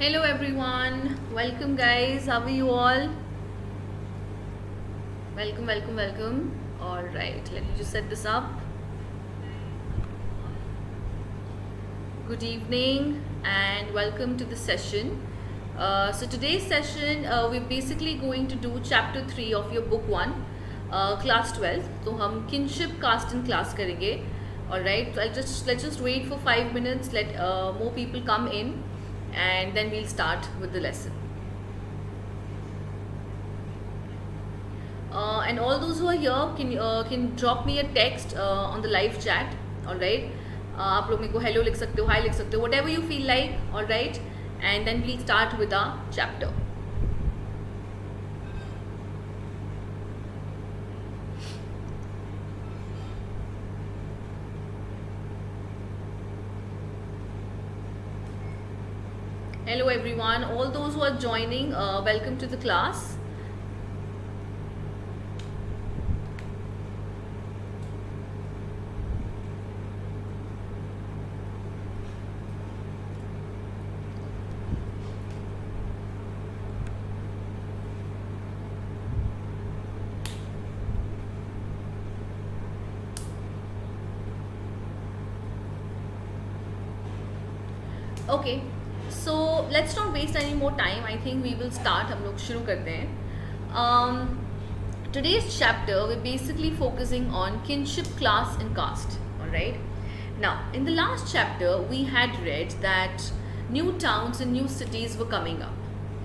Hello everyone, welcome guys, how are you all? Welcome. Alright, let me just set this up. Good evening and welcome to the session. So today's session, we're basically going to do chapter 3 of your book 1, class 12. So हम kinship caste and class करेंगे. Alright, so let's just wait for 5 minutes, let more people come in, and then we'll start with the lesson. And all those who are here can drop me a text on the live chat. All right, आप लोग मेरे को hello लिख सकते हो, hi लिख सकते हो, whatever you feel like. All right, and then we'll start with our chapter. Hello everyone, all those who are joining, welcome to the class. Okay. So let's not waste any more time. I think we will start. हम लोग शुरू करते हैं. Today's chapter we're basically focusing on kinship, class and caste. Alright. Now in the last chapter we had read that new towns and new cities were coming up.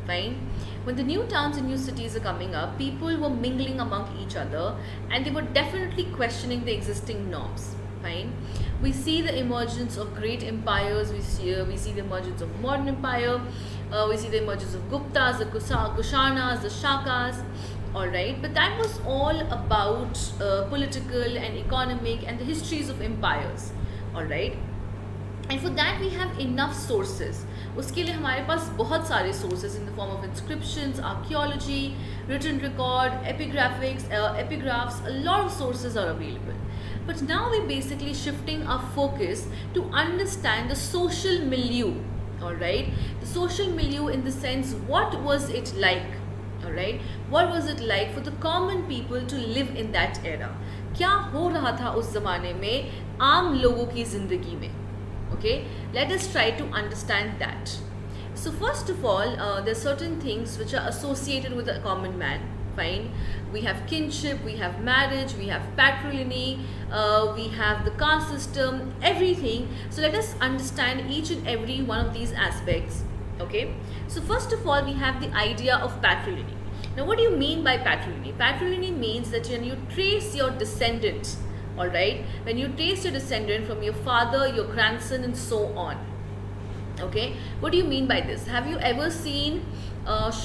Fine. When the new towns and new cities are coming up, people were mingling among each other and they were definitely questioning the existing norms. Fine. We see the emergence of great empires. We see the emergence of modern empire. We see the emergence of Guptas, the Kushanas, the Shakas. All right, but that was all about political and economic and the histories of empires. All right, and for that we have enough sources. उसके लिए हमारे पास बहुत सारे sources in the form of inscriptions, archaeology, written record, epigraphs. A lot of sources are available. But now we're basically shifting our focus to understand the social milieu, alright? The social milieu in the sense, what was it like, alright? What was it like for the common people to live in that era? क्या हो रहा था उस ज़माने में आम लोगों की ज़िंदगी में? Okay, let us try to understand that. So first of all, there are certain things which are associated with a common man. Fine. We have kinship, we have marriage, we have patrilineal, we have the caste system, everything. So let us understand each and every one of these aspects. Okay. So first of all, we have the idea of patrilineal. Now, what do you mean by patrilineal? Patrilineal means that when you trace your descendants, all right, when you trace your descendant from your father, your grandson, and so on. Okay. What do you mean by this? Have you ever seen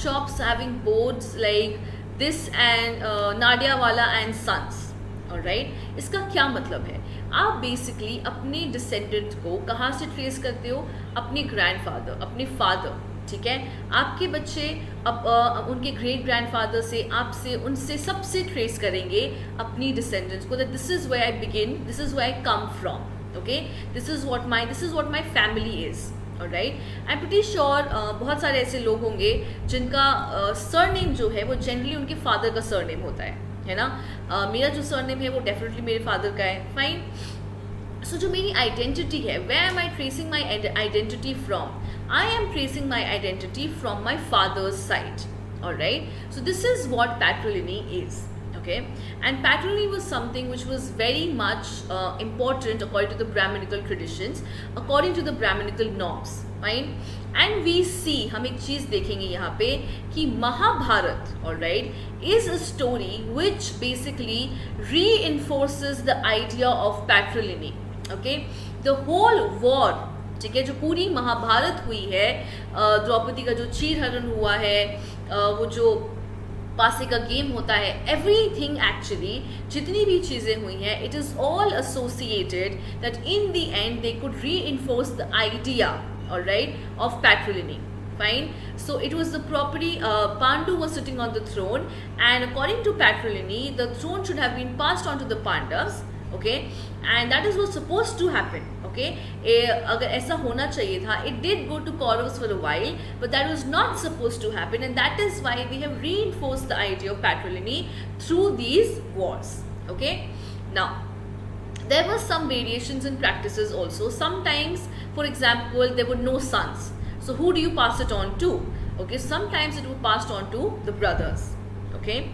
shops having boards like this and Nadia Wala and Sons? Alright, इसका क्या मतलब है? आप basically अपने descendant को कहाँ से trace करते हो? अपने ग्रैंडफादर, अपने फादर, ठीक है? आपके बच्चे उनके ग्रेट ग्रैंडफादर से, आपसे, उनसे सबसे ट्रेस करेंगे अपनी डिसेंडेंट्स को. That this is where I begin, this is where I come from. Okay, this is what my family is. Alright, I'm pretty sure बहुत सारे ऐसे लोग होंगे जिनका सरनेम जो है वो जनरली उनके फादर का सरनेम होता है ना? मेरा जो सरनेम है वो डेफिनेटली मेरे फादर का है. फाइन. सो जो मेरी आइडेंटिटी है, where am I tracing my identity from? I am tracing my identity from my father's side. Alright, so this is what patriliny is. Okay, and patrilineal was something which was very much important according to the Brahminical traditions, according to the Brahminical norms. Fine. And we see, हम एक चीज़ देखेंगे यहाँ पे कि Mahabharat, alright, is a story which basically reinforces the idea of patrilineal. Okay, the whole war, ठीक है, जो पूरी महाभारत हुई है, द्रौपदी का जो चीरहरण हुआ है, वो जो पासे का गेम होता है, एवरीथिंग एक्चुअली जितनी भी चीज़ें हुई हैं, it is all associated that in the end they could reinforce the idea, alright, of patriliny. Fine. So it was the property. Pandu was sitting on the throne, and according to patrilineal, the throne should have been passed on to the Pandavas. okay, and that is what's supposed to happen, okay. अगर ऐसा होना चाहिए था, it did go to Kauravas for a while, but that was not supposed to happen, and that is why we have reinforced the idea of patrilineal through these wars, okay. Now there were some variations in practices also. Sometimes, for example, there were no sons, so who do you pass it on to? Okay, sometimes it was passed on to the brothers, okay.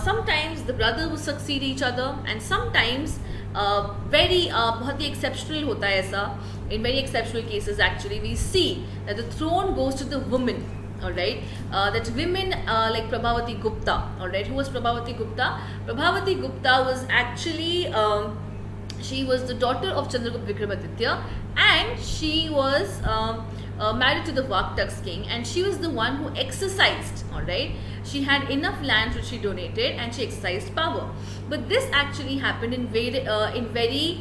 Sometimes the brother would succeed each other, and sometimes बहुत ही exceptional होता है ऐसा. In very exceptional cases, actually, we see that the throne goes to the women. All right, that women like Prabhavati Gupta. All right, who was Prabhavati Gupta? Prabhavati Gupta was actually she was the daughter of Chandragupta Vikramaditya, and she was married to the Vaktax king, and she was the one who exercised. All right, she had enough land which she donated, and she exercised power. But this actually happened in very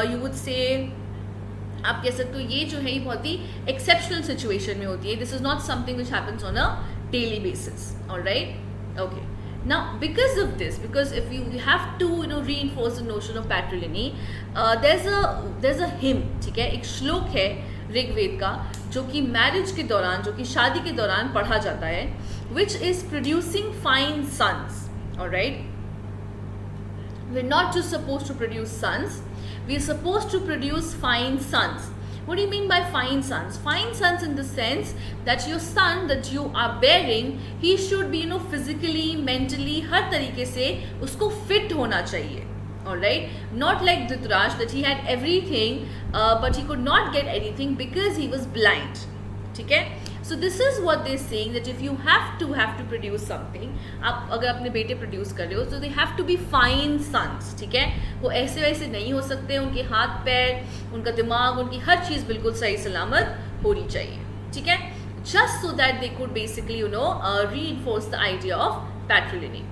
you would say, आप कह सकते हो ये जो है ये बहुत ही exceptional situation में होती है. This is not something which happens on a daily basis. Alright, okay. Now, because of this, because if you have to reinforce the notion of patrilineal, there's a hymn, ठीक है, एक श्लोक है ऋग्वेद का जो कि मैरिज के दौरान, जो कि शादी के दौरान पढ़ा जाता है, which is producing fine sons. Alright, we're not just supposed to produce sons, we're supposed to produce fine sons. What do you mean by fine sons? Fine sons in the sense that your son that you are bearing, he should be physically, mentally, हर तरीके से उसको fit होना चाहिए. Alright, not like Dhritarashtra that he had everything but he could not get anything because he was blind. ठीक है. So this is what they're saying, that if you have to produce something, आप अगर अपने बेटे produce कर रहे हो, so they have to be fine sons. ठीक है, वो ऐसे वैसे नहीं हो सकते, उनके हाथ पैर, उनका दिमाग, उनकी हर चीज़ बिल्कुल सही सलामत होनी चाहिए. ठीक है, just so that they could basically reinforce the idea of patrilineal.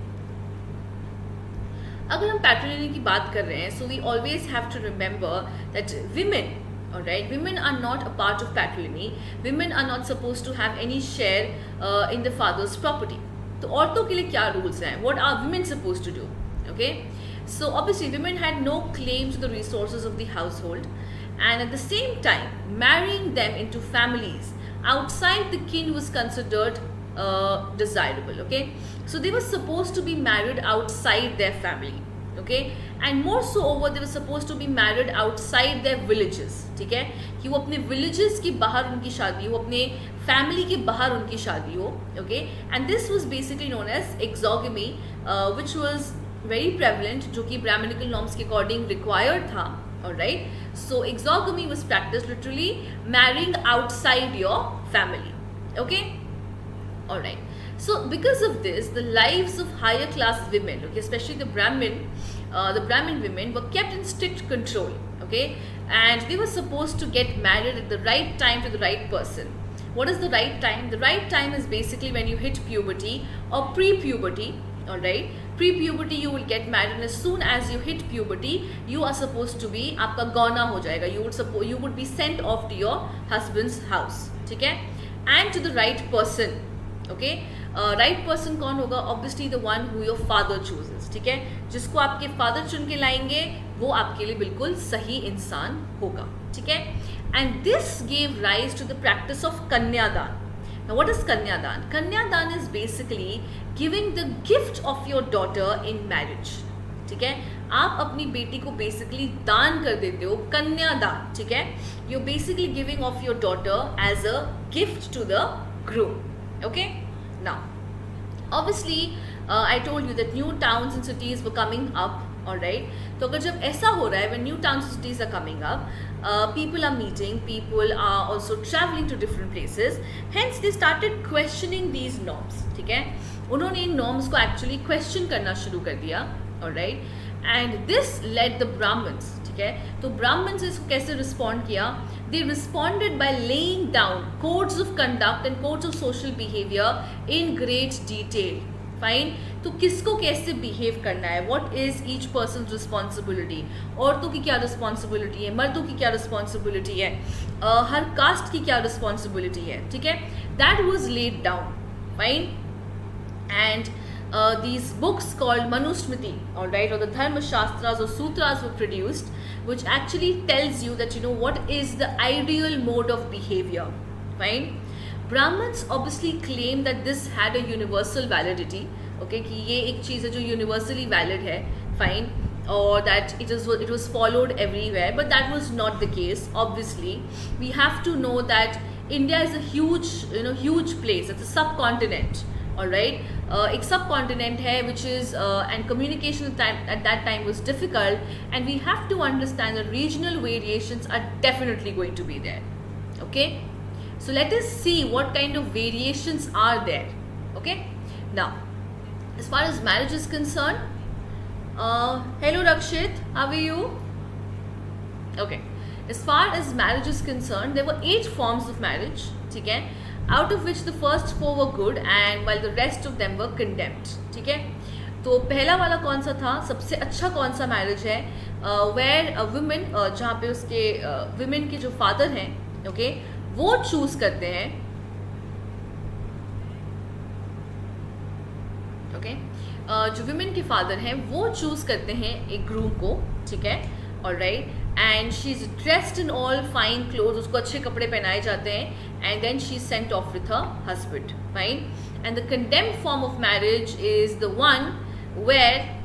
अगर हम patrilineal की बात कर रहे हैं, so we always have to remember that women, alright, women are not a part of patrilineal. Women are not supposed to have any share in the father's property. तो औरतों के लिए क्या rules हैं? What are women supposed to do? Okay, so obviously women had no claim to the resources of the household, and at the same time, marrying them into families outside the kin was considered desirable. Okay, so they were supposed to be married outside their family. Okay, and more so over they were supposed to be married outside their villages. ठीक है, कि वो अपने villages के बाहर उनकी शादी हो, अपने family के बाहर उनकी शादी हो. Okay, and this was basically known as exogamy, which was very prevalent, जो कि Brahminical norms के according required था. Alright, so exogamy was practiced, literally marrying outside your family. Okay, alright. So because of this, the lives of higher class women, okay, especially the Brahmin women, were kept in strict control. Okay, and they were supposed to get married at the right time to the right person. What is the right time? The right time is basically when you hit puberty or pre-puberty. Alright, pre-puberty you will get married, and as soon as you hit puberty, you are supposed to be, आपका गौना हो जाएगा. You would be sent off to your husband's house. ठीक है, and to the right person. Okay, right person कौन होगा? Obviously the one who your father chooses. ठीक है, जिसको आपके फादर चुन के लाएंगे वो आपके लिए बिल्कुल सही इंसान होगा. ठीक है, and this gave rise to the practice of kanyadaan. Now what is kanyadaan? Kanyadaan is basically giving the gift of your daughter in marriage. ठीक है, आप अपनी बेटी को बेसिकली दान कर देते हो, कन्यादान. ठीक है, you are basically giving off your daughter as a gift to the groom. Okay, now obviously I told you that new towns and cities were coming up. Alright, तो अगर जब ऐसा हो रहा है, when new towns and cities are coming up, people are meeting, people are also traveling to different places, hence they started questioning these norms. ठीक है, उन्होंने इन norms को actually question करना शुरू कर दिया. Alright, and this led the Brahmins. ठीक है, तो Brahmins इसको कैसे respond किया? They responded by laying down codes of conduct and codes of social behavior in great detail. Fine, तो किसको कैसे behave करना है? What is each person's responsibility? औरतों की क्या responsibility है? मर्दों की क्या responsibility है? हर caste की क्या responsibility है? ठीक है, that was laid down. Fine, and these books called Manusmriti, all right, or the Dharma Shastras or Sutras were produced, which actually tells you that what is the ideal mode of behavior. Fine. Brahmins obviously claim that this had a universal validity, okay, कि ये एक चीज़ है जो universally valid है, fine, or that it was followed everywhere, but that was not the case. Obviously, we have to know that India is a huge place. It's a subcontinent. All right, एक subcontinent है, which is and communication at that time was difficult, and we have to understand that regional variations are definitely going to be there. Okay, so let us see what kind of variations are there. Okay, now as far as marriage is concerned, hello Rakshit, how are you? Okay, as far as marriage is concerned, there were 8 forms of marriage, ठीक है, out of which the first 4 were good and while the rest of them were condemned. ठीक है, तो पहला वाला कौन सा था, सबसे अच्छा कौन सा मैरिज है, where women, जहाँ पे उसके women के जो फादर हैं, ओके, वो चूज करते हैं, ओके, जो women के फादर हैं वो चूज करते हैं एक ग्रूम को, ठीक है, alright, and she is dressed in all fine cloth, उसको अच्छे कपड़े पहनाए जाते हैं, and then she is sent off with her husband. Fine. And the condemned form of marriage is the one where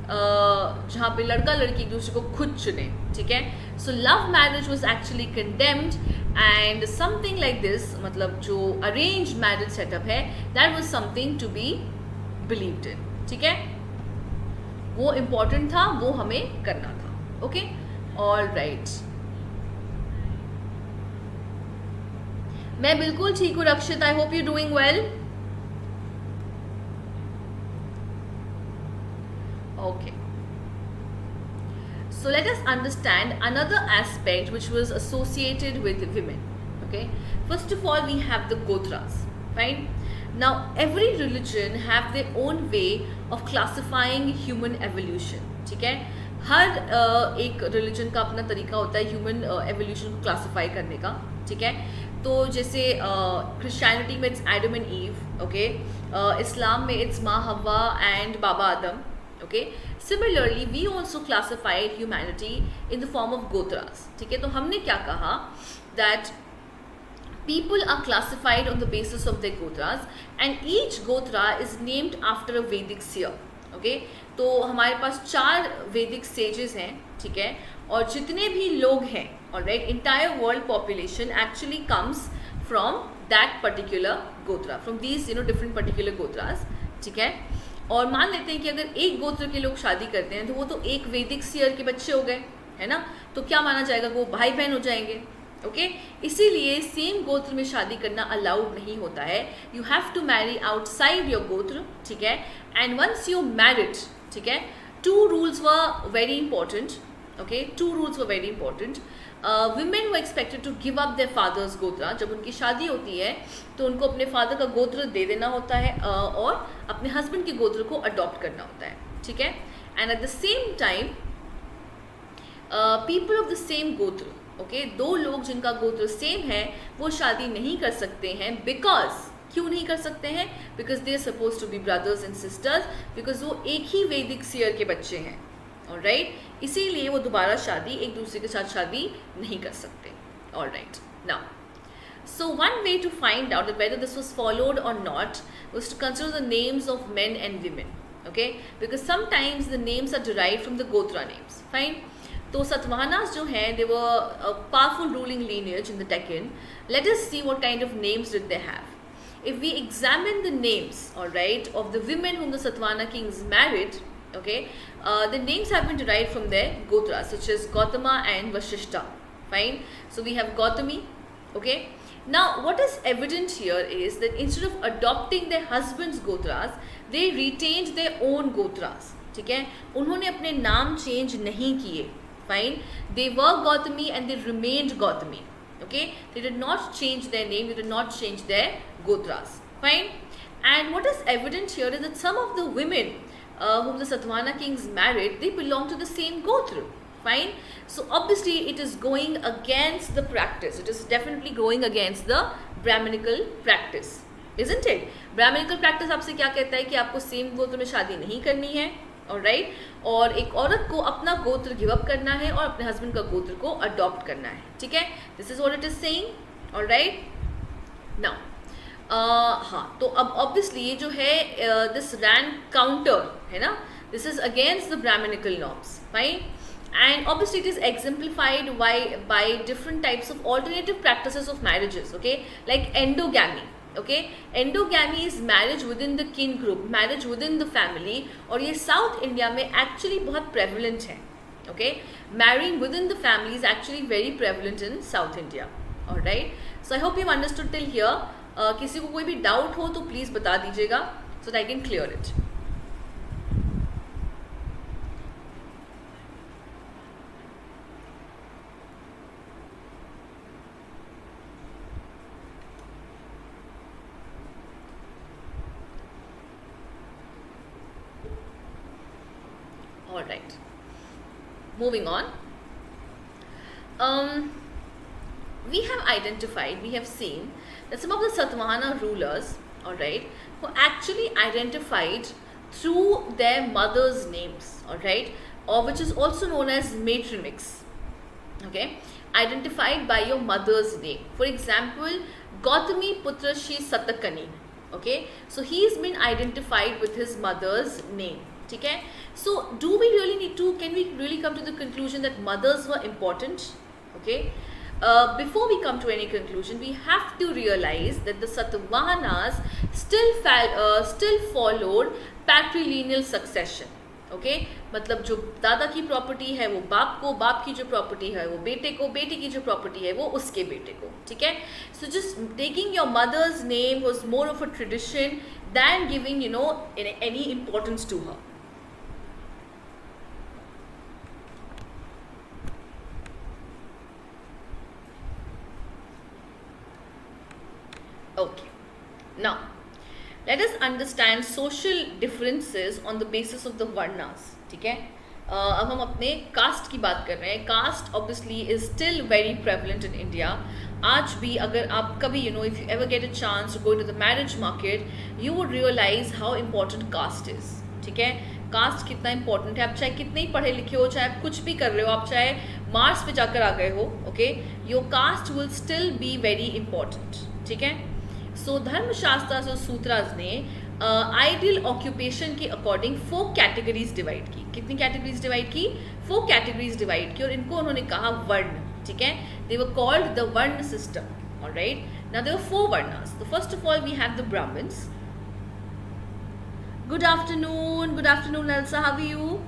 जहाँ पे लड़का लड़की एक दूसरे को खुद चुने. ठीक है, so love marriage was actually condemned and something like this, मतलब जो अरेंज्ड मैरिज सेटअप है, that was something to be believed in. ठीक है, वो इम्पोर्टेंट था, वो हमें करना था. Okay, all right. मैं बिल्कुल ठीक हूँ Rakshit, I hope you doing well. Okay, so let us understand another aspect which was associated with women. Okay, first of all we have the gotras. Fine. Now every religion have their own way of classifying human evolution. ठीक है, हर एक religion का अपना तरीका होता है human evolution को classify करने का. ठीक है, तो जैसे क्रिश्चियनिटी में it's Adam and Eve, okay, Islam में इट्स माँ हवा एंड बाबा Aadam. Okay, similarly we also classified humanity in the form of gotras. ठीक है, तो हमने क्या कहा, that people are classified on the basis of their gotras and each gotra is named after a Vedic seer. Okay, तो हमारे पास 4 Vedic sages हैं. ठीक है, और जितने भी लोग हैं, alright, entire world population actually comes from that particular gotra, from these different particular gotras. ठीक है, और मान लेते हैं कि अगर एक गोत्र के लोग शादी करते हैं तो वो तो एक वैदिक सीयर के बच्चे हो गए, है ना, तो क्या माना जाएगा, वो भाई बहन हो जाएंगे. ओके, इसीलिए सेम गोत्र में शादी करना अलाउड नहीं होता है. You have to marry outside your gotra. ठीक है, एंड वंस यू मैरिड, ठीक है, 2 rules were very important. Okay, 2 rules were very important. women were expected to give up their father's गोत्रा. जब उनकी शादी होती है तो उनको अपने फादर का गोत्र दे देना होता है और अपने हस्बैंड के गोत्र को अडॉप्ट करना होता है. ठीक है, and at the same time people of the same गोत्र, ओके, 2 लोग जिनका गोत्र सेम है वो शादी नहीं कर सकते हैं. बिकॉज क्यों नहीं कर सकते हैं, because they are suppose to be brothers and sisters, because वो एक ही वैदिक सीयर के बच्चे हैं. ऑलराइट, इसीलिए वो दोबारा शादी एक दूसरे के साथ शादी नहीं कर सकते. Alright, now so one way to find out that whether this was followed or not was to consider the names of men and women. Okay, because sometimes the names are derived from the gotra names. Fine. तो Satavahanas जो हैं, they were a powerful ruling lineage in the Deccan. Let us see what kind of names did they have. If we examine the names, all right, of the women whom the Satavahana kings married, okay, the names have been derived from their gotras, such as Gautama and Vashishta. Fine. So we have Gautami. Okay. Now what is evident here is that instead of adopting their husband's gotras, they retained their own gotras. ठीक है, उन्होंने अपने नाम change नहीं किए. Fine. They were Gautami and they remained Gautami. Okay, they did not change their name, they did not change their gotras. Fine. And what is evident here is that some of the women whom the Satavahana kings married, they belong to the same gotra. Fine. So obviously it is going against the practice. It is definitely going against the Brahminical practice. isn't it? Brahminical practice आपसे क्या कहता है कि आपको same गोत्र में शादी नहीं करनी है, ऑलराइट, और एक औरत को अपना गोत्र गिव अप करना है और अपने हस्बैंड का गोत्र को अडॉप्ट करना है, ठीक है. This is what it is saying, alright. Now हाँ, तो अब ऑब्वियसली ये जो है दिस रैंक काउंटर है ना, this is against the Brahminical norms, right. And obviously it is exemplified by different types of alternative practices of marriages, okay, like endogamy. Okay, endogamy is marriage within the kin group, marriage within the family, और ये south India में actually बहुत prevalent है. Okay, marrying within the family is actually very prevalent in South India. Alright, so I hope you understood till here. किसी को कोई भी doubt हो तो प्लीज़ बता दीजिएगा so that I can clear it. Alright, moving on. We have identified, we have seen that some of the Satavahana rulers, alright, were actually identified through their mothers' names, alright, or which is also known as matronymics. Okay, identified by your mother's name. For example, Gautami Putra Shri Satakani. Okay, so he's been identified with his mother's name. ठीक है. So do we really need to, can we really come to the conclusion that mothers were important? Okay, before we come to any conclusion, we have to realize that the Satavahanas still followed patrilineal succession. Okay, मतलब जो दादा की property है वो बाप को, बाप की जो प्रॉपर्टी है वो बेटे को, बेटे की जो प्रॉपर्टी है वो उसके बेटे को, ठीक है. So just taking your mother's name was more of a tradition than giving, you know, any importance to her. Okay, now let us understand social differences on the basis of the varnas. ठीक है, अब हम अपने cast की बात कर रहे हैं. Caste obviously is still very prevalent in India. आज भी अगर आप कभी if you ever get a chance to go to the marriage market, you would realize how important caste is. ठीक है, कास्ट कितना इंपॉर्टेंट है. आप चाहे कितने ही पढ़े लिखे हो, चाहे आप कुछ भी कर रहे हो, आप चाहे मार्स पे जाकर आ गए हो, okay, your cast will still be very important. ठीक है, सो धर्मशास्त्रास और सूत्रास ने आइडियल ऑक्यूपेशन के अकॉर्डिंग 4 कैटेगरीज डिवाइड की. कितनी कैटेगरीज डिवाइड की? 4 कैटेगरीज डिवाइड की, और इनको उन्होंने कहा वर्ण. ठीक है, they were called the varna system. Alright, now there are 4 varnas. The first of all we have the Brahmins. Good afternoon, Elsa. How are you?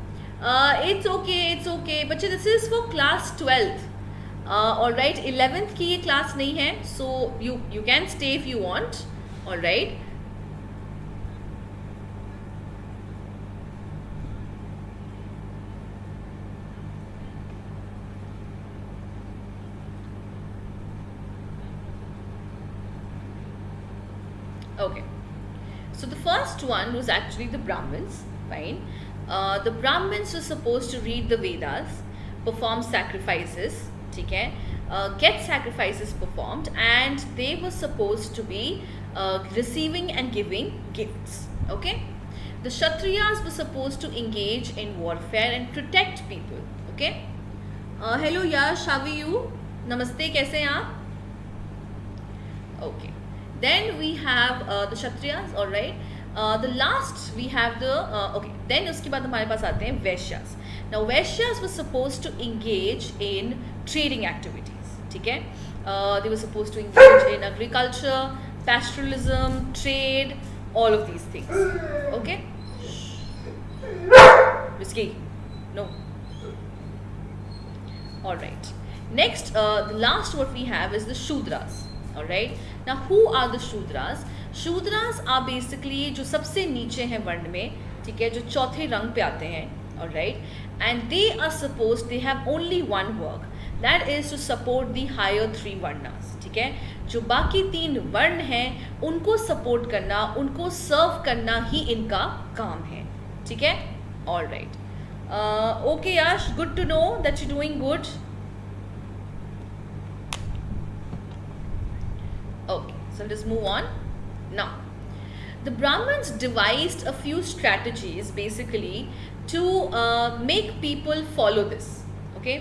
It's okay. बच्चे, this is for class 12th. All right, 11th की ये class नहीं है, so you can stay if you want. All right. Okay. So the first one was actually the Brahmins, fine. The Brahmins were supposed to read the Vedas, perform sacrifices, ठीक है, get sacrifices performed, and they were supposed to be receiving and giving gifts. Okay. The Kshatriyas were supposed to engage in warfare and protect people. Okay. Hello Yash, how are you? Namaste, कैसे हैं आप? Okay. Then we have the Kshatriyas, all right. The last we have the okay. Then उसके बाद हमारे पास आते हैं Vaishyas. Now Vaishyas were supposed to engage in trading activities. ठीक है, they were supposed to engage in agriculture, pastoralism, trade, all of these things. Okay. Risky. No. All right. Next, the last what we have is the Shudras. Alright. Now who are the Shudras? Shudras are basically जो सबसे नीचे हैं वर्ण में, ठीक है, जो चौथे रंग पे आते हैं. Alright. And they are supposed, they have only one work, that is to support the higher 3 varnas. ठीक है, जो बाकी 3 वर्ण हैं उनको सपोर्ट करना, उनको सर्व करना ही इनका काम है. ठीक है. Alright. Okay Yash, good to know that you're doing good. Okay, so let's move on. Now, the Brahmins devised a few strategies basically to make people follow this. Okay,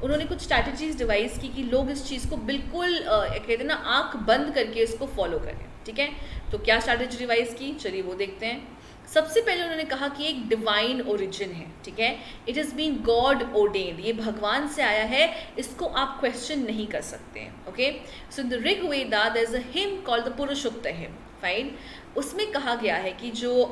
उन्होंने कुछ स्ट्रैटेजीज डिवाइस की कि लोग इस चीज़ को बिल्कुल कहते हैं ना आंख बंद करके इसको फॉलो करें. ठीक है, तो क्या स्ट्रैटेजी डिवाइस की, चलिए वो देखते हैं. सबसे पहले उन्होंने कहा कि एक डिवाइन ओरिजिन है. ठीक है, it is been God ordained, ये भगवान से आया है, इसको आप क्वेश्चन नहीं कर सकते हैं. Okay, so in the Rig Veda there is a hymn called the Purushasukta hymn. Fine, उसमें कहा गया है कि जो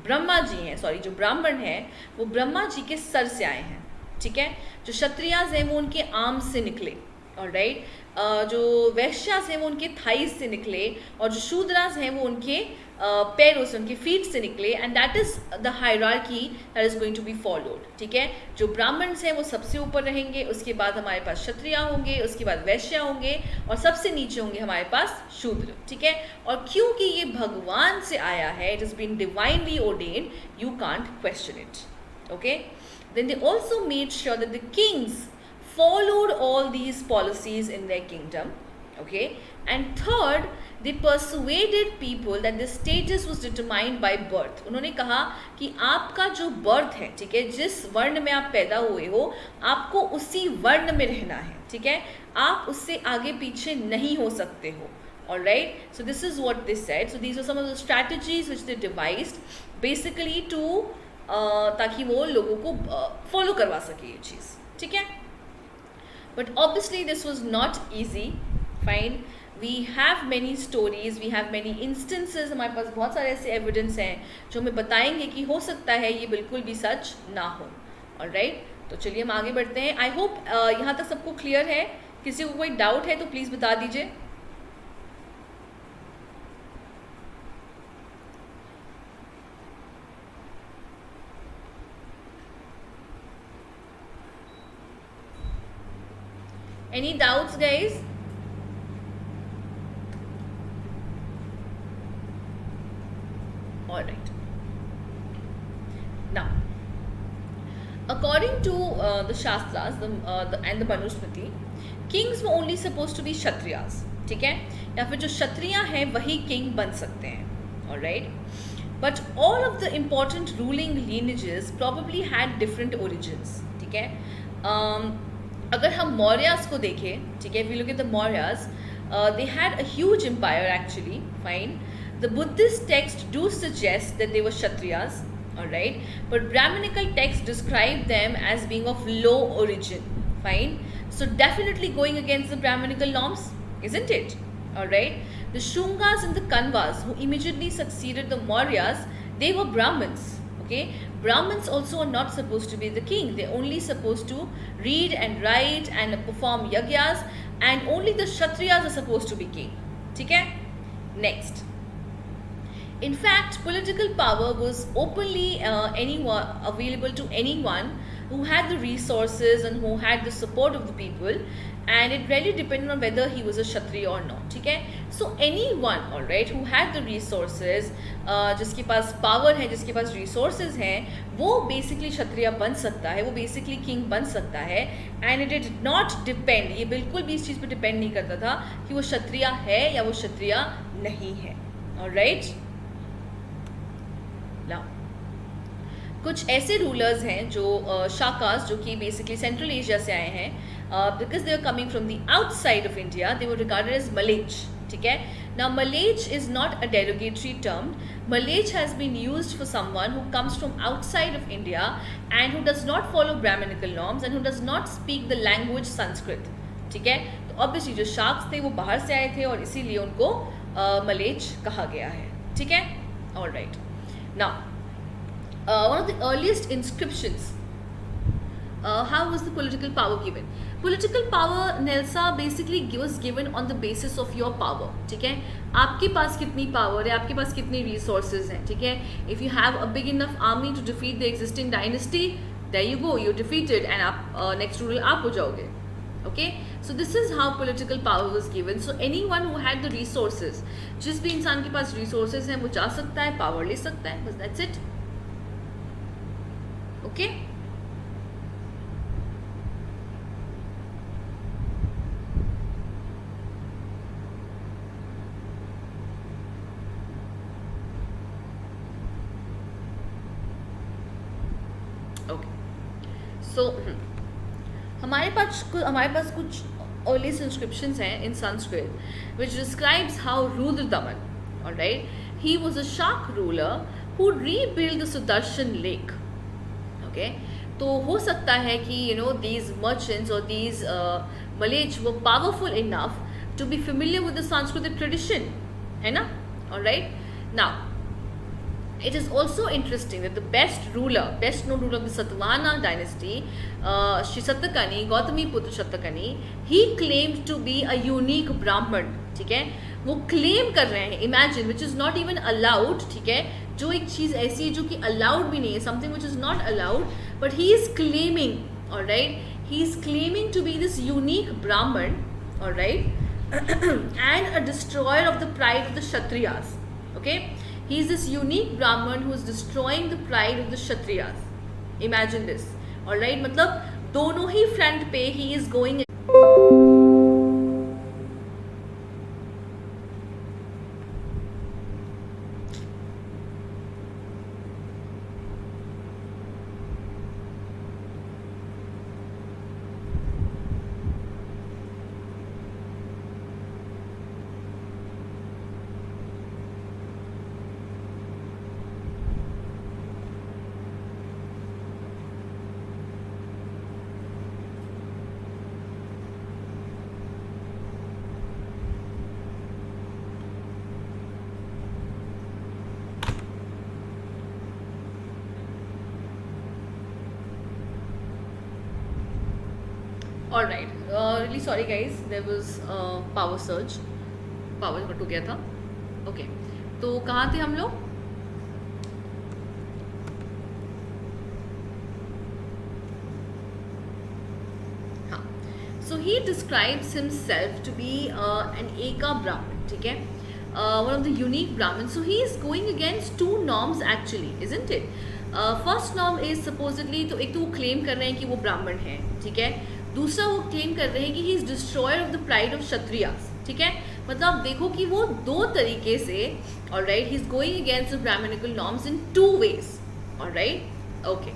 ब्रह्मा जी हैं, सॉरी जो ब्राह्मण हैं वो ब्रह्मा जी के सर से आए हैं. ठीक है, जो क्षत्रियाज हैं वो उनके आर्म से निकले, ऑलराइट, जो वैश्यास हैं वो उनके थाइस से निकले, और जो शूद्रास हैं वो उनके पैरों से, उनके फीट से निकले. And that is the hierarchy that is going to be followed. ठीक है, जो ब्राह्मण्स हैं वो सबसे ऊपर रहेंगे, उसके बाद हमारे पास क्षत्रिया होंगे, उसके बाद वैश्या होंगे, और सबसे नीचे होंगे हमारे पास शूद्र. ठीक है, और क्योंकि ये भगवान से आया है, it is been divinely ordained, you can't question it. Okay, then they also made sure that the kings followed all these policies in their kingdom. Okay, and third, they persuaded people that the status was determined by birth. उन्होंने कहा कि आपका जो birth है, ठीक है, जिस वर्ण में आप पैदा हुए हो, आपको उसी वर्ण में रहना है. ठीक है, आप उससे आगे पीछे नहीं हो सकते हो. Alright, so this is what they said. So these are some of the strategies which they devised basically to ताकि वो लोगों को फॉलो करवा सके ये चीज़. ठीक है, but obviously this was not easy. Fine, we have many stories, we have many instances, हमारे पास बहुत सारे ऐसे एविडेंस हैं जो हमें बताएंगे कि हो सकता है ये बिल्कुल भी सच ना हो. ऑलराइट, तो चलिए हम आगे बढ़ते हैं. आई होप यहाँ तक सबको क्लियर है. किसी को कोई डाउट है तो प्लीज़ बता दीजिए. Any doubts, guys? All right. Now, according to the Shastras and the Manusmriti, kings were only supposed to be Kshatriyas. ठीक है, या फिर जो क्षत्रिया हैं वही किंग बन सकते हैं. All right. But all of the important ruling lineages probably had different origins. ठीक है, अगर हम मौर्यास को देखें, ठीक है, if we look at the Mauryas, they had a huge empire actually. Fine, the Buddhist texts do suggest that they were Kshatriyas, all right, but Brahminical texts describe them as being of low origin. Fine, so definitely going against the Brahminical norms, isn't it? All right, the Shungas and the Kanvas who immediately succeeded the Mauryas, they were Brahmins. Okay, Brahmins also are not supposed to be the king. They're only supposed to read and write and perform yagyas, and only the Kshatriyas are supposed to be king. ठीक है? Next. In fact, political power was openly available to anyone who had the resources and who had the support of the people, and it really depended on whether he was a Kshatriya or not. ठीक है, so anyone, all right, who had the resources, जिसके पास power है, जिसके पास resources हैं, वो basically क्षत्रिय बन सकता है, वो basically king बन सकता है. and it did not depend, ये बिल्कुल भी इस चीज़ पे depend नहीं करता था कि वो क्षत्रिय है या वो क्षत्रिय नहीं है. all right, now कुछ ऐसे रूलर्स हैं जो शाकास, जो कि बेसिकली सेंट्रल एशिया से आए हैं, because they are coming from the outside of India, they were regarded as mlechchha. ठीक है, now mlechchha is not a derogatory term. Mlechchha has been used for someone who comes from outside of India and who does not follow Brahmanical norms and who does not speak the language Sanskrit. ठीक है, तो obviously जो sacks थे वो बाहर से आए थे और इसीलिए उनको मलेच कहा गया है. ठीक है, all right. Now one of the earliest inscriptions, how was the political power given? Political power, Nelsa, basically was given on the basis of your power. ठीक है, आपके पास कितनी पावर है, आपके पास कितनी resources हैं. ठीक है, if you have a big enough army to defeat the existing dynasty, there you go, you're defeated and आप next ruler आप हो जाओगे. Okay, so this is how political power was given. So anyone who had the resources, जिस भी इंसान के पास resources हैं वो जा सकता है, power ले सकता है, बस that's it. Okay, ओके, सो हमारे पास कुछ earliest inscriptions हैं in Sanskrit which describes how Rudradaman, alright, he was a Shak ruler who rebuilt the Sudarshan lake. Okay, तो हो सकता है कि these merchants or these Malays were powerful enough to be familiar with the Sanskrit tradition, है ना? Alright, now it is also interesting that the best known ruler of the Satavahana dynasty, Shri Satyakani, Gautami Putra Satyakani, he claimed to be a unique Brahman. ठीक है, वो claim कर रहे हैं, imagine, which is not even allowed. ठीक है, जो एक चीज़ ऐसी है जो कि allowed भी नहीं है, something which is not allowed, but he is claiming, alright, he is claiming to be this unique Brahman, alright, and a destroyer of the pride of the Kshatriyas. Okay, he is this unique Brahman who is destroying the pride of the Kshatriyas. Imagine this, alright, मतलब दोनों ही front पे he is going. Alright, really sorry guys, there was power surge, power cut हो गया था. Okay, तो कहाँ थे हम लोग? हाँ, so he describes himself to be an Eka Brahmin. ठीक है, one of the unique Brahmins. So he is going against two norms actually, isn't it? First norm is supposedly, तो एक तो वो claim कर रहे हैं कि वो ब्राह्मण है, ठीक है. दूसरा वो क्लेम कर रहे हैं कि he is destroyer of the pride of Kshatriyas. ठीक है, मतलब देखो कि वो दो तरीके से, alright, he is going against the Brahminical norms in two ways. Alright, okay,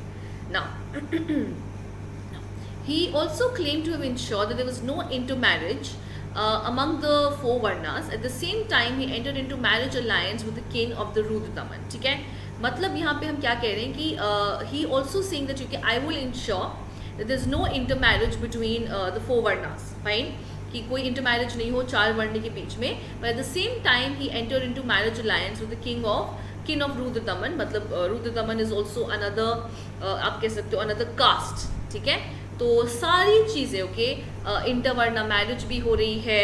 now he also claimed to have ensured that there was no intermarriage among the four varnas. At the same time, he entered into marriage alliance with the king of the Rudradaman. ठीक है, मतलब यहाँ पे हम क्या कह रहे हैं कि he also saying that I will ensure that there is no intermarriage between the four varnas. Fine, कि कोई intermarriage नहीं हो चार वर्ण के बीच में. But at the same time, he entered into marriage alliance with the king of Rudradaman. मतलब Rudradaman is also another आप कह सकते हो another caste. ठीक है, तो सारी चीज़ें ओके, इंटरवर्ना मैरिज भी हो रही है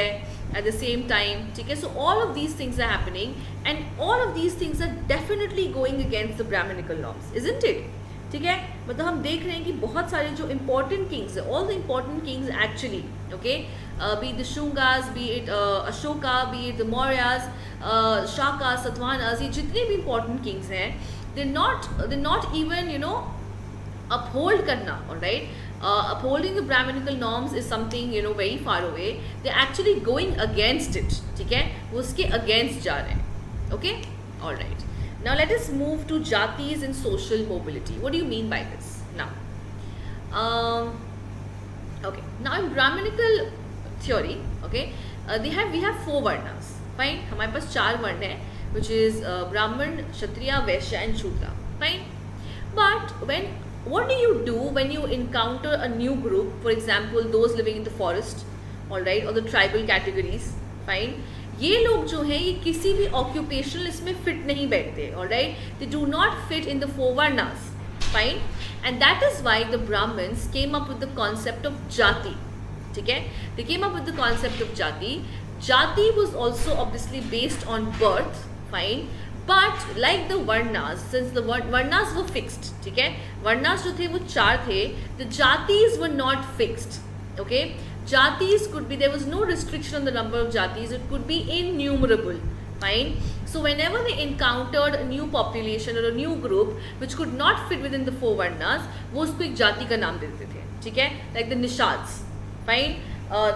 एट द सेम टाइम. ठीक है, so all of these things are happening and all of these things are definitely going against the Brahminical norms, isn't it. ठीक है, मतलब हम देख रहे हैं कि बहुत सारे जो इंपॉर्टेंट किंग्स है, all the important kings actually, okay, be the Shungas, be it Ashoka, be it the Mauryas, Shaka, Satavahanas, ये जितने भी इंपॉर्टेंट किंग्स हैं, दे नॉट इवन uphold करना, alright, upholding the Brahminical norms is something very far away. They're actually going against it. ठीक है, वो उसके against जा रहे हैं. Okay, alright. Now let us move to jatis and social mobility. What do you mean by this? Now, okay. Now in Brahminical theory, okay, we have four varnas. Fine, हमारे पास चार वर्ण है, which is Brahman, Kshatriya, Vaishya and Shudra. Fine, but what do you do when you encounter a new group, for example those living in the forest, all right, or the tribal categories? Fine, ये लोग जो हैं ये किसी भी occupational इसमें fit नहीं बैठते, all right, they do not fit in the four varnas. Fine, and that is why the Brahmins came up with the concept of jati. ठीक है, they came up with the concept of jati. Jati was also obviously based on birth. Fine, but like the varnas, since the varnas were fixed, ठीक है, varnas जो थे वो चार थे, the jatis were not fixed. Okay, jatis could be, there was no restriction on the number of jatis, it could be innumerable. Fine, so whenever they encountered a new population or a new group which could not fit within the four varnas, वो उसको एक जाति का नाम देते थे. ठीक है, like the nishads. Fine,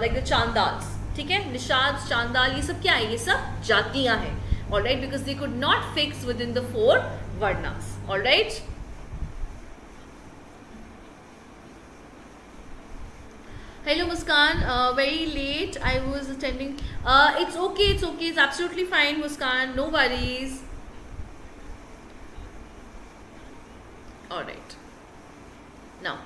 like the chandals. ठीक है, nishads, chandal, ये सब क्या है, ये सब जातियाँ हैं. All right, because they could not fix within the four varnas. All right. Hello Muskan, very late. I was attending. It's okay. It's okay. It's absolutely fine, Muskan. No worries. All right. Now,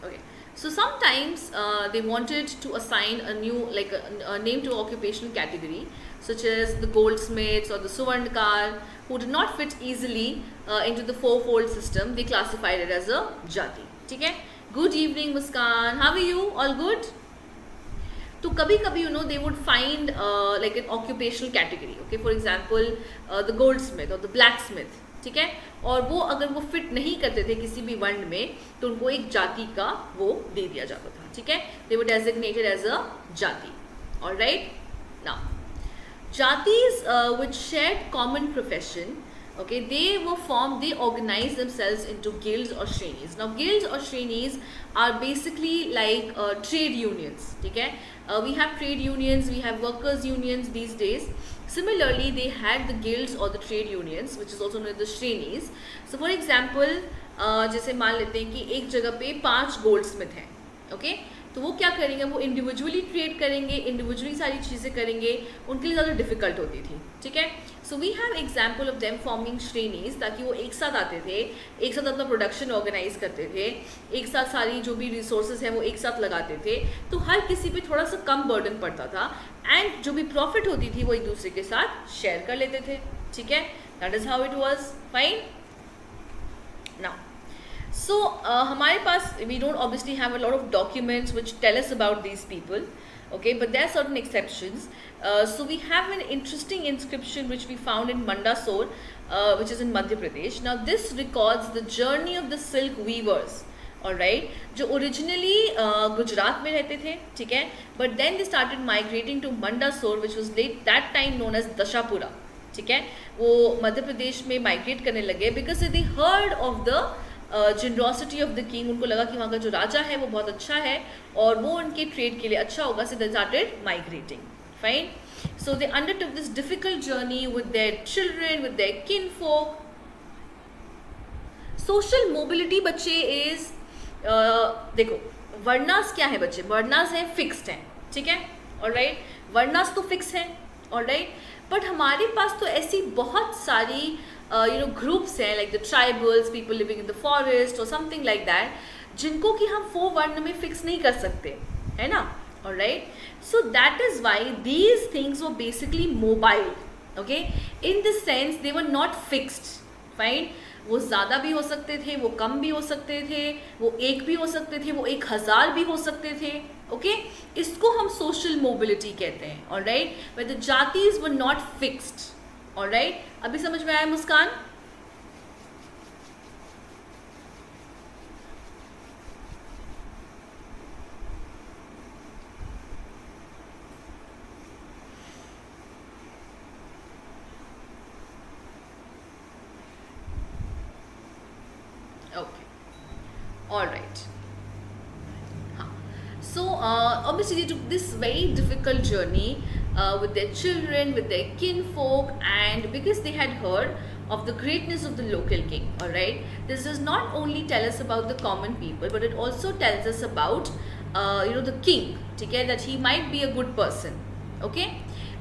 okay. So sometimes they wanted to assign a new, like a name to occupational category, such as the goldsmiths or the suvarnkar, who did not fit easily into the fourfold system. They classified it as a jati. ठीक है? Good evening, Muskan. How are you? All good? तो कभी कभी they would find like an occupational category. Okay, for example, the goldsmith or the blacksmith. ठीक है, और वो अगर वो फिट नहीं करते थे किसी भी वर्ण में तो उनको एक जाति का वो दे दिया जाता था. ठीक है, they were designated as a jati. All right. Now, jatis which shared common profession, okay, they organize themselves into guilds or shrenis. Now guilds or shrenis are basically like trade unions. Okay, we have trade unions, we have workers unions these days. Similarly, they had the guilds or the trade unions, which is also known as the shrenis. So for example, जैसे मान लेते हैं कि एक जगह पे 5 Goldsmith हैं. Okay, तो वो क्या करेंगे, वो इंडिविजुअली ट्रेड करेंगे, इंडिविजुअली सारी चीज़ें करेंगे, उनके लिए ज़्यादा डिफिकल्ट होती थी. ठीक है, so we have example of them forming shrenis, ताकि वो एक साथ आते थे, एक साथ अपना प्रोडक्शन ऑर्गेनाइज करते थे, एक साथ सारी जो भी रिसोर्सेज हैं वो एक साथ लगाते थे, तो हर किसी पे थोड़ा सा कम बर्डन पड़ता था एंड जो भी प्रॉफिट होती थी वो एक दूसरे के साथ शेयर कर लेते थे. ठीक है, that is how it was. Fine. Now so हमारे पास we don't obviously have a lot of documents which tell us about these people, okay, but there are certain exceptions. So we have an interesting inscription which we found in Mandsaur, which is in Madhya Pradesh. Now this records the journey of the silk weavers, alright, जो originally Gujarat में रहते थे. ठीक है, but then they started migrating to Mandsaur, which was that time known as Dashapura. ठीक है, वो मध्य प्रदेश में माइग्रेट करने लगे because they heard of the generosity of the king. उनको लगा कि वहाँ का जो राजा है वो बहुत अच्छा है और वो उनके ट्रेड के लिए अच्छा होगा, so they started migrating. Fine. So they undertook this difficult journey with their children, with their kinfolk. Social mobility बच्चे is देखो वर्णास क्या है बच्चे, वर्णास है फिक्स्ड है. ठीक है, ऑलराइट, वर्णास तो फिक्स है, ऑलराइट, बट हमारे पास तो ऐसी बहुत सारी groups हैं, like the tribals, people living in the forest or something like that, जिनको कि हम 4 वर्ण में फिक्स नहीं कर सकते, है ना. Alright, so that is why these things were basically mobile. Okay, in this sense they were not fixed. Fine, वो ज़्यादा भी हो सकते थे, वो कम भी हो सकते थे, वो एक भी हो सकते थे, वो 1000 भी हो सकते थे. ओके, इसको हम सोशल मोबिलिटी कहते हैं. Alright, but the jatis were not fixed. Alright, अभी समझ में आया Muskan? Okay, alright. So obviously they took this very difficult journey with their children, with their kinfolk, and because they had heard of the greatness of the local king. All right, this does not only tell us about the common people, but it also tells us about the king. ठीक है, that he might be a good person. Okay,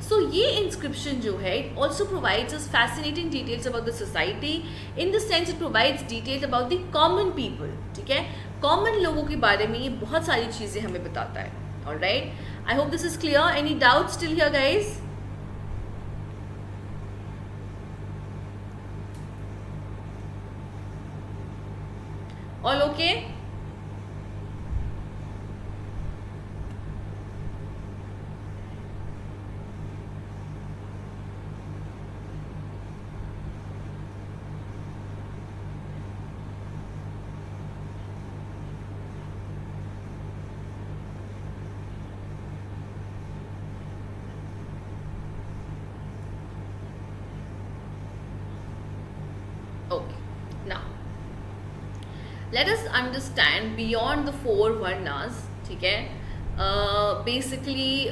so ये inscription जो है it also provides us fascinating details about the society. In the sense it provides details about the common people. ठीक है, common लोगों के बारे में ये बहुत सारी चीज़ें हमें बताता है. Alright, I hope this is clear. Any doubt still here guys? All okay? Let us understand beyond the 4 varnas. ठीक है, बेसिकली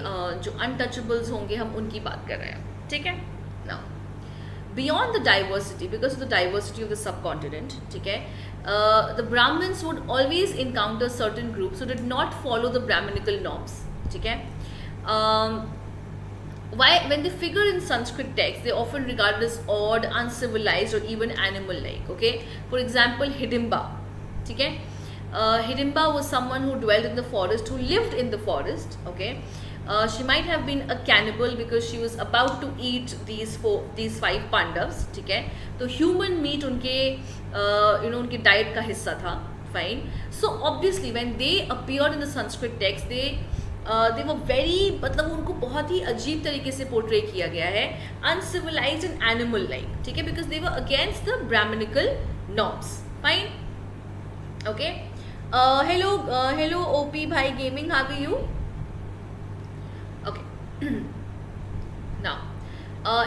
जो अनटचेबल्स होंगे हम उनकी बात कर रहे हैं. ठीक है, now beyond the diversity, because of the diversity of the subcontinent, ठीक है, the Brahmins would always encounter certain groups who did not follow the Brahminical norms, ठीक है. Why, when they figure in Sanskrit texts, they often regarded as odd, uncivilized, or even animal-like. Okay, for example, Hidimba. Okay, Hidimba was someone who dwelled in the forest, who lived in the forest. Okay, she might have been a cannibal because she was about to eat these 5 Pandavas. ठीक है, तो human meat उनके उनके diet का हिस्सा था. Fine. So obviously, when they appeared in the Sanskrit text, they were very, मतलब उनको बहुत ही अजीब तरीके से पोर्ट्रे किया गया है, uncivilized and animal like, ठीक है, because they were against the Brahminical norms. Fine. Okay. Hello OP भाई gaming, how are you? Okay. Now,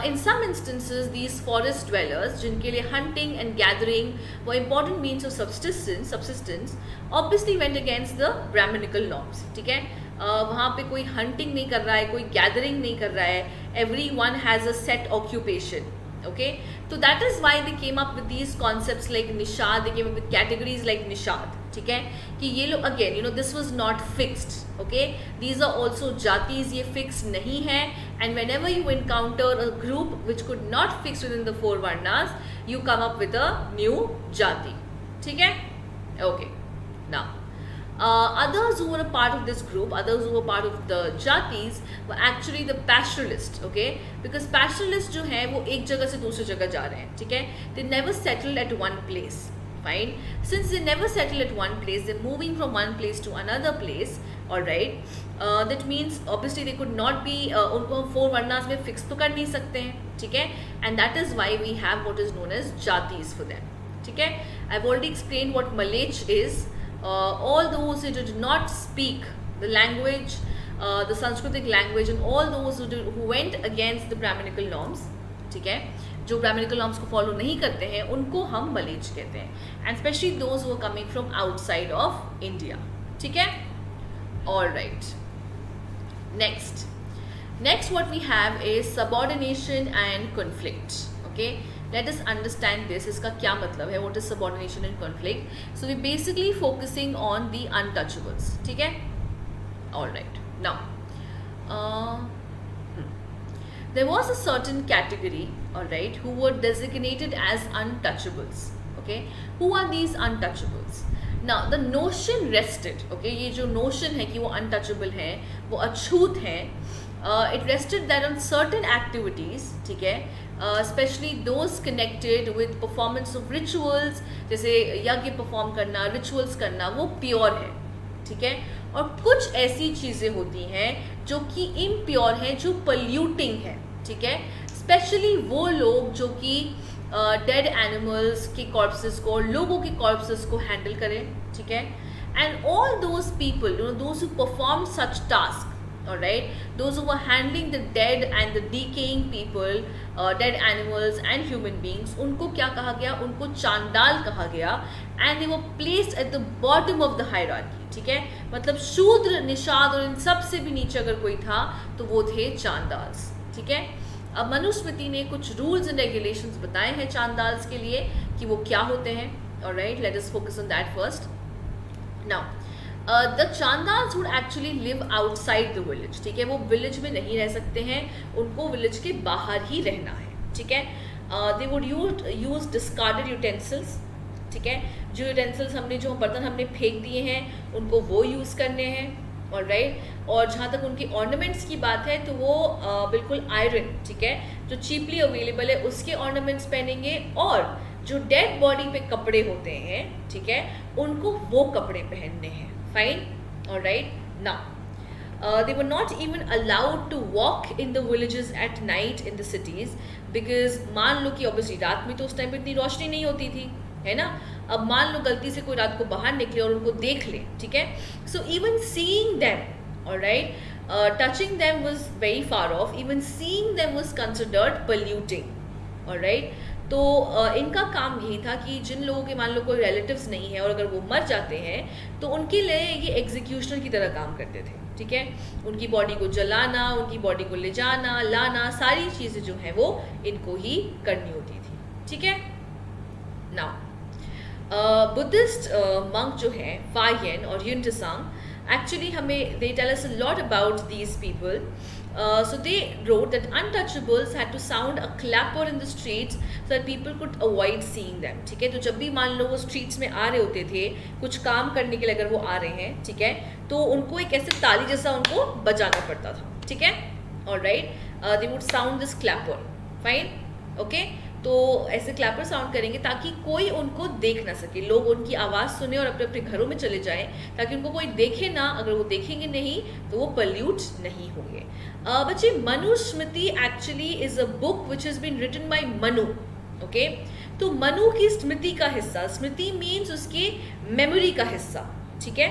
in some instances, these forest dwellers, जिनके लिए hunting and gathering were important means of subsistence, obviously went against the Brahminical norms. ठीक है, वहाँ पे कोई hunting नहीं कर रहा है, कोई gathering नहीं कर रहा है, everyone has a set occupation. Okay, so that is why they came up with these concepts like nishad, they came up with categories like nishad. ठीक है, कि ये लोग again, this was not fixed. Okay, these are also jatis, ये fixed नहीं है, and whenever you encounter a group which could not fix within the 4 varnas, you come up with a new jati. ठीक है. Okay, now others who were a part of this group, others who were part of the jatis, were actually the pastoralists. Okay, because pastoralists जो हैं वो एक जगह से दूसरी जगह जा रहे हैं. ठीक है, they never settled at one place. Fine. Since they never settle at one place, they're moving from one place to another place. All right. That means obviously they could not be उनको 4 varnas में fix तो कर नहीं सकते हैं. ठीक है, and that is why we have what is known as jatis for them. ठीक है, I've already explained what Malech is. All those who did not speak the language, the Sanskritic language, and all those who went against the Brahminical norms. ठीक है, जो Brahminical norms को follow नहीं करते हैं उनको हम मलेच कहते हैं, and specially those who are coming from outside of India. ठीक है, alright. Next what we have is subordination and conflict. Okay, let us understand this. इसका क्या मतलब है, what is subordination and conflict? So we basically focusing on the untouchables. ठीक है, alright. Now there was a certain category, all right, who were designated as untouchables. Okay, who are these untouchables? Now the notion rested, okay, ये जो notion है कि वो untouchable है, वो अछूत है, it rested that on certain activities, ठीक है, especially those connected with performance of rituals, जैसे यज्ञ perform करना, rituals करना, वो pure है. ठीक है, और कुछ ऐसी चीज़ें होती हैं जो कि इम्प्योर हैं, जो पल्यूटिंग है. ठीक है, स्पेशली वो लोग जो कि डेड एनिमल्स के कॉर्प्सेस को, लोगों के कॉर्प्सेस को हैंडल करें. ठीक है, and all those people, those who perform such task, alright, those who were handling the dead and the decaying people, dead animals and human beings, उनको क्या कहा गया? उनको चांडाल कहा गया, and they were placed at the bottom of the hierarchy. ठीक है, मतलब शूद्र, निषाद और इन सब से भी नीचे अगर कोई था तो वो थे चांडाल्स. ठीक है, अब मनुस्मृति ने कुछ रूल्स एंड रेगुलेशंस बताए हैं चांडाल्स के लिए कि वो क्या होते हैं. Alright, let us focus on that first. Now the Chandals would actually live outside the village. ठीक है, वो विलेज में नहीं रह सकते हैं, उनको विलेज के बाहर ही रहना है. ठीक है, they would use discarded utensils. ठीक है, जो यूटेंसिल्स जो बर्तन हमने फेंक दिए हैं उनको वो यूज़ करने हैं. ऑलराइट, और जहाँ तक उनकी ऑर्नामेंट्स की बात है तो वो बिल्कुल आयरन, ठीक है, जो चीपली अवेलेबल है उसके ऑर्नामेंट्स पहनेंगे, और जो डेड बॉडी पे कपड़े होते हैं, ठीक है, उनको वो कपड़े पहनने हैं. Fine, all right. Now, they were not even allowed to walk in the villages at night in the cities because मान लो कि obviously रात में तो उस टाइम पे इतनी रोशनी नहीं होती थी, है ना. अब मान लो गलती से कोई रात को बाहर निकले और उनको देख ले, ठीक है, so even seeing them, all right, touching them was very far off. Even seeing them was considered polluting, all right. तो इनका काम यही था कि जिन लोगों के मान लो कोई रिलेटिव्स नहीं है और अगर वो मर जाते हैं तो उनके लिए ये एग्जीक्यूशनर की तरह काम करते थे, ठीक है। उनकी बॉडी को जलाना, उनकी बॉडी को ले जाना, लाना, सारी चीज़ें जो हैं वो इनको ही करनी होती थी, ठीक है। नाउ बुद्धिस्ट मंक जो हैं फायन और युनटसांग, एक्चुअली हमें they tell us a lot about these people. So they wrote that untouchables had to sound a clapper in the streets so that people could avoid seeing them. ठीक है, तो जब भी मान लो वो streets में आ रहे होते थे कुछ काम करने के लिए, अगर वो आ रहे हैं, ठीक है, तो उनको एक ऐसे ताली जैसा उनको बजाना पड़ता था, ठीक है. Alright, they would sound this Clapper, fine, okay. तो ऐसे क्लैपर साउंड करेंगे ताकि कोई उनको देख ना सके, लोग उनकी आवाज़ सुने और अपने अपने घरों में चले जाएं, ताकि उनको कोई देखे ना. अगर वो देखेंगे नहीं तो वो पल्यूट नहीं होंगे. बच्चे, Manusmriti actually is a book which is been written by Manu, okay. तो मनु की स्मृति का हिस्सा, स्मृति मीन्स उसके मेमोरी का हिस्सा, ठीक है,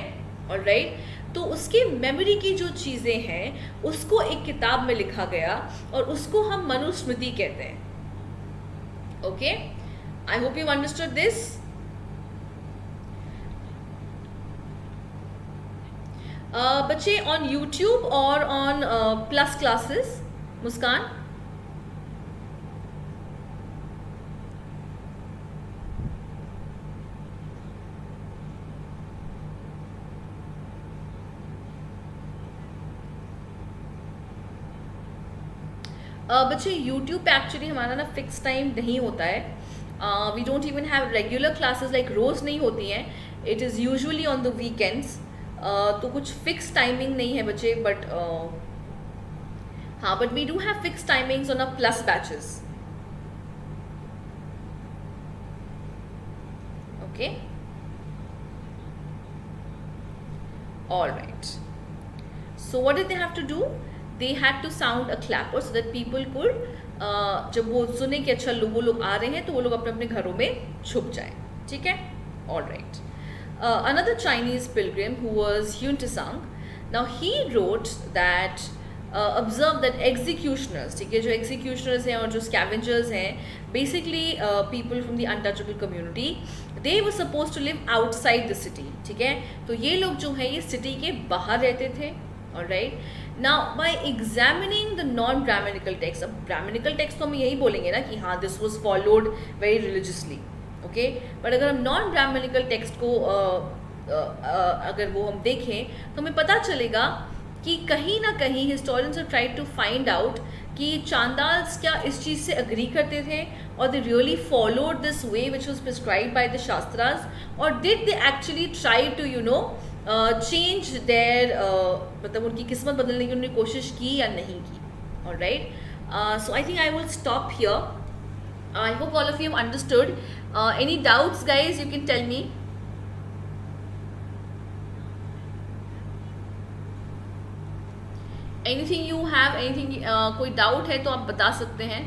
ऑलराइट. तो उसके मेमोरी की जो चीज़ें हैं उसको एक किताब में लिखा गया और उसको हम मनुस्मृति कहते हैं. Okay, I hope you've understood this. बच्चे, on YouTube or on plus classes, मुस्कान? बच्चे, यूट्यूब पे एक्चुअली हमारा ना फिक्स टाइम नहीं होता है. We don't even have regular classes, like रोज़ नहीं होती हैं. It is usually on the weekends. तो कुछ फिक्स टाइमिंग नहीं है बच्चे, बट हाँ, but we do have fix timings on a plus batches. Okay, alright. So what did they have to do? They had to sound a clapper so that people could, जब वो सुने कि अच्छा वो लोग आ रहे हैं तो वो लोग अपने अपने घरों में छुप जाएं, ठीक है, all right. Another Chinese pilgrim who was Yuntesang, now he wrote that observe that executioners, ठीक है, जो executioners हैं और जो scavengers हैं, basically people from the untouchable community, they were supposed to live outside the city, ठीक है. तो ये लोग जो हैं ये सिटी के बाहर रहते थे, alright. Now by examining the non Brahminical text, अब ब्राह्मणिकल टेक्स्ट तो हम यही बोलेंगे ना कि हाँ this was followed very religiously, okay. But अगर हम नॉन ब्राह्मणिकल टेक्स्ट को अगर वो हम देखें तो हमें पता चलेगा कि कहीं ना कहीं historians have tried to find out कि चांदाल्स क्या इस चीज़ से अग्री करते थे और they really followed this way which was prescribe by the shastras, और did they actually try to you know change their, मतलब उनकी किस्मत बदलने की उन्होंने कोशिश की या नहीं की. Alright, so I think I will stop here. I hope all of you have understood. Any doubts guys, you can tell me. Anything you have, anything, कोई डाउट है तो आप बता सकते हैं.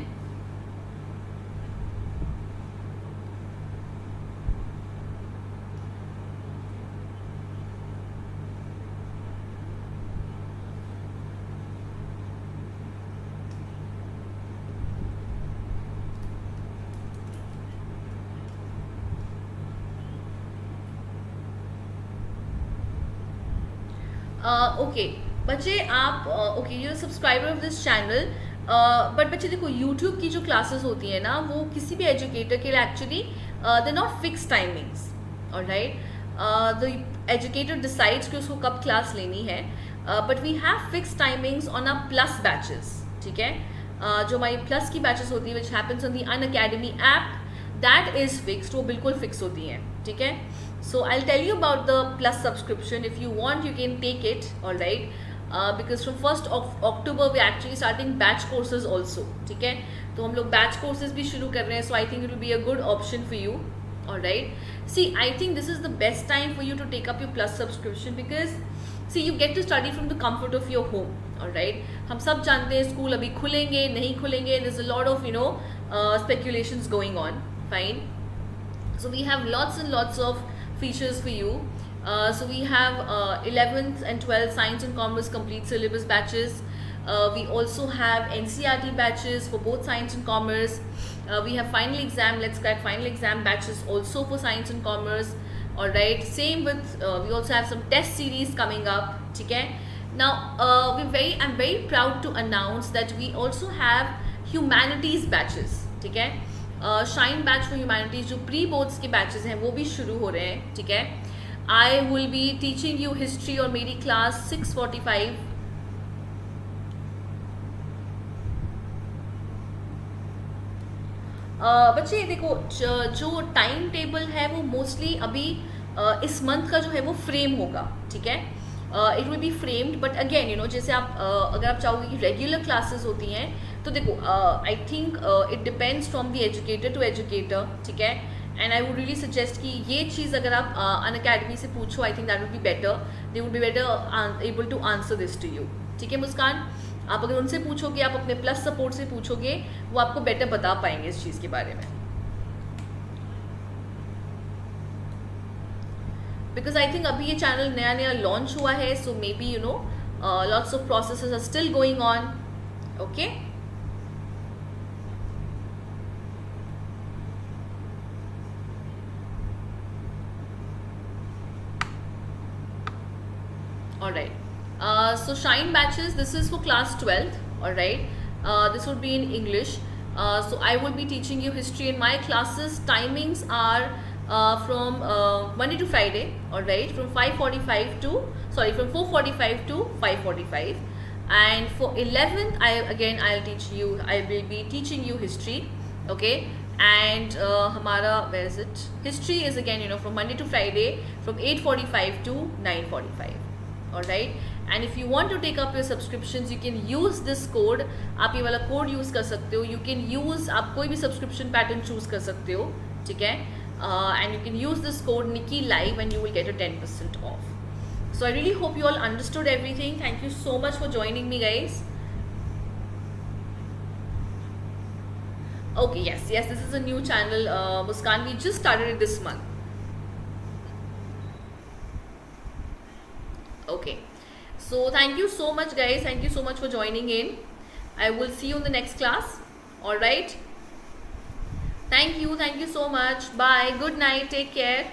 ओके बच्चे, आप okay, you subscriber of this channel. But बच्चे देखो, यूट्यूब की जो क्लासेस होती हैं ना वो किसी भी एजुकेटर के लिए actually they not fix timings, alright. The educator decides कि उसको कब क्लास लेनी है, but we have fix timings on a plus batches, ठीक है. जो हमारी प्लस की बैचेस होती है which happens on the Unacademy app, that is fixed, वो बिल्कुल फिक्स होती हैं, ठीक है. So I'll tell you about the plus subscription. If you want, you can take it, all right? Because from 1st of October we're actually starting batch courses also, ठीक है. तो हम लोग batch courses भी शुरू कर रहे हैं, so I think it will be a good option for you, all right? See, I think this is the best time for you to take up your plus subscription because see, you get to study from the comfort of your home, all right? हम सब जानते हैं school अभी खुलेंगे नहीं खुलेंगे. There's a lot of speculations going on, fine. So we have lots and lots of features for you. So we have 11th and 12th science and commerce complete syllabus batches. We also have NCERT batches for both science and commerce. We have final exam, let's crack final exam batches also for science and commerce. All right, same with we also have some test series coming up. Okay, now I'm very proud to announce that we also have humanities batches. ठीक है, shine batch for humanities जो pre boards के batches हैं वो भी शुरू हो रहे हैं. ठीक है, I will be teaching you history और मेरी क्लास 6:45. बच्चे देखो जो टाइम टेबल है वो मोस्टली अभी इस मंथ का जो है वो फ्रेम होगा. ठीक है, it will be framed, but again you know जैसे आप अगर आप चाहोगे कि रेगुलर क्लासेस होती हैं तो देखो I think it depends from the educator to educator. ठीक है, and I would really suggest कि ये चीज़ अगर आप अनअकैडमी से पूछो, I think that would be better, they would be better able to answer this to you. ठीक है मुस्कान, आप अगर उनसे पूछोगे, आप अपने प्लस सपोर्ट से पूछोगे, वो आपको बेटर बता पाएंगे इस चीज़ के बारे में. बिकॉज आई थिंक अभी ये चैनल नया नया लॉन्च हुआ है, so maybe you know lots of processes are still going on. Okay, all right. So shine batches, this is for class 12th. all right, this would be in English. So I will be teaching you history in my classes. Timings are from Monday to Friday. all right, from 4:45 to 5:45. And for 11th I'll be teaching you history. okay, and hamara, where is it, history is again you know from Monday to Friday from 8:45 to 9:45. all right, and if you want to take up your subscriptions you can use this code. आप ये वाला code use कर सकते हो. you can use, आप कोई भी subscription pattern choose कर सकते हो. ठीक है, and you can use this code Nicky Live and you will get a 10% off. So I really hope you all understood everything. Thank you so much for joining me, guys. Okay, yes, this is a new channel, Muskan. We just started it this month. Okay, so thank you so much, guys. Thank you so much for joining in. I will see you in the next class. all right, thank you so much. Bye, good night, take care.